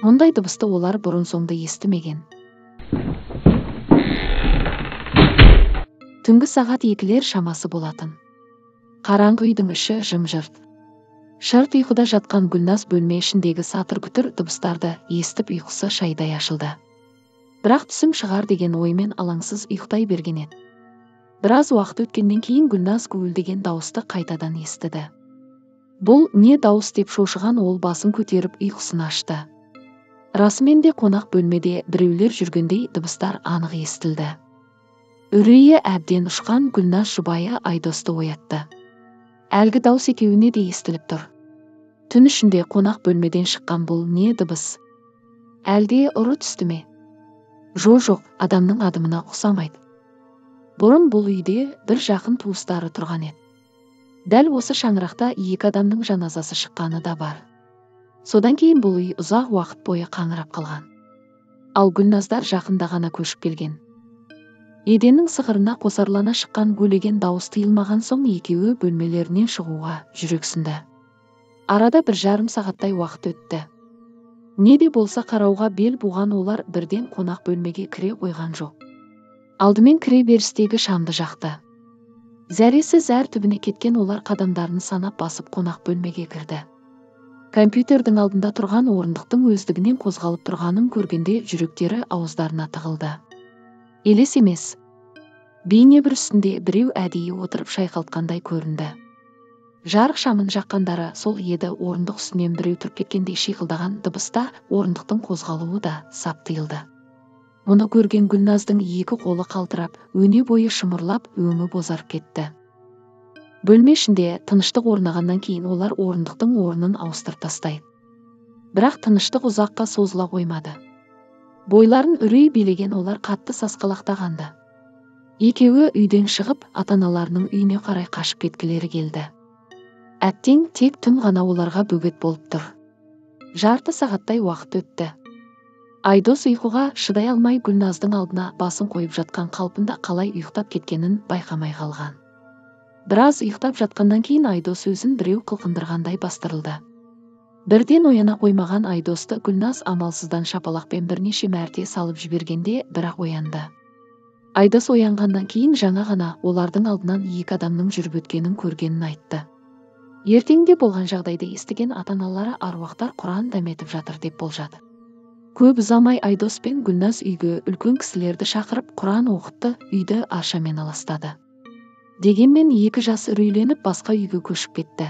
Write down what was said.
Мұндай дыбысты олар бұрын-соңды естімеген. Түнгі сағат 2-лер шамасы болатын. Қараңғы үйдің іші жым-жырт. Шырт ұйқыда жатқан Гүлназ бөлме ішіндегі сатыр-күтір дыбыстарды естіп ұйқысы шайдай ашылды. Бірақ түсім шығар деген оймен алаңсыз ұйықтай берген еді. Біраз уақыт өткеннен кейін Гүлназ гуілдеген дауысты қайтадан естіді. Бұл не дауыс деп шошыған ол басын көтеріп ұйқысын ашты. Расымен де қонақ бөлмеде біреулер жүргендей дыбыстар анық естілді. Үрейі әбден ұшқан Гүлназ жұбайы Айдосты оятты. Әлгі дауыс екеуіне де естіліп тұр. Түн ішінде қонақ бөлмеден шыққан бұл не дыбыс? Әлде ұры түсті ме? Жоқ, адамның адымына ұқсамайды. Бұрын бұл үйде бір жақын туыстары тұрған еді. Дәл осы шаңырақта 2 адамның жаназасы шыққаны да бар. Содан кейін бұл үй ұзақ уақыт бойы қаңырап қалған. Ал Гүлназдар жақында ғана көшіп келген. Еденнің сықырына қосарлана шыққан гулеген дауыс тыйылмаған соң екеуі бөлмелерінен шығуға жүрексінді. Арада 1,5 сағаттай уақыт өтті. Не де болса қарауға бел буған олар бірден қонақ бөлмеге кіре қойған жоқ. Алдымен кіре берістегі шамды жақты. Зәресі зәр түбіне кеткен олар қадамдарын санап басып қонақ бөлмеге кірді. Компьютердің алдында тұрған орындықтың өздігінен қозғалып тұрғанын көргенде жүректері ауыздарына тығылды. Елес емес. Бейне бір үстінде біреу әдейі отырып шайқалтқандай көрінді. Жарық шамын жаққандары сол еді, орындық үстінен біреу тұрып кеткендей шиқылдаған дыбыста орындықтың қозғалуы да сап тыйылды. Мұны көрген Гүлназдың 2 қолы қалтырап, өне бойы шымырлап, өңі бозарып кетті. Бөлме ішінде тыныштық орнағаннан кейін олар орындықтың орнын ауыстырып тастайды. Бірақ тыныштық ұзаққа созыла қоймады. Бойларын үрей билеген олар қатты сасқалақтағанды. Екеуі үйден шығып, ата-аналарының үйіне қарай қашып кеткілері келді. Әттең тек түн ғана оларға бөгет болып тұр. Жарты сағаттай уақыт өтті. Айдос ұйқыға шыдай алмай Гүлназдың алдына басын қойып жатқан қалпында қалай ұйықтап кеткенін байқамай қалған. Біраз ұйықтап жатқаннан кейін Айдос өзін біреу қылқындырғандай бастырылды. Бірден ояна қоймаған Айдосты Гүлназ амалсыздан шапалақпен бірнеше мәрте салып жібергенде бірақ оянды. Айдос оянғаннан кейін жаңа ғана олардың алдынан 2 адамның жүріп өткенін көргенін айтты. Ертеңде болған жағдайды естіген ата-аналары аруақтар Құран дәметіп жатыр деп болжады. Көп ұзамай Айдос пен Гүлназ үйге үлкен кісілерді шақырып Құран оқытты, үйді ашамен аластады. Дегенмен 2 жас үрейленіп басқа үйге көшіп кетті.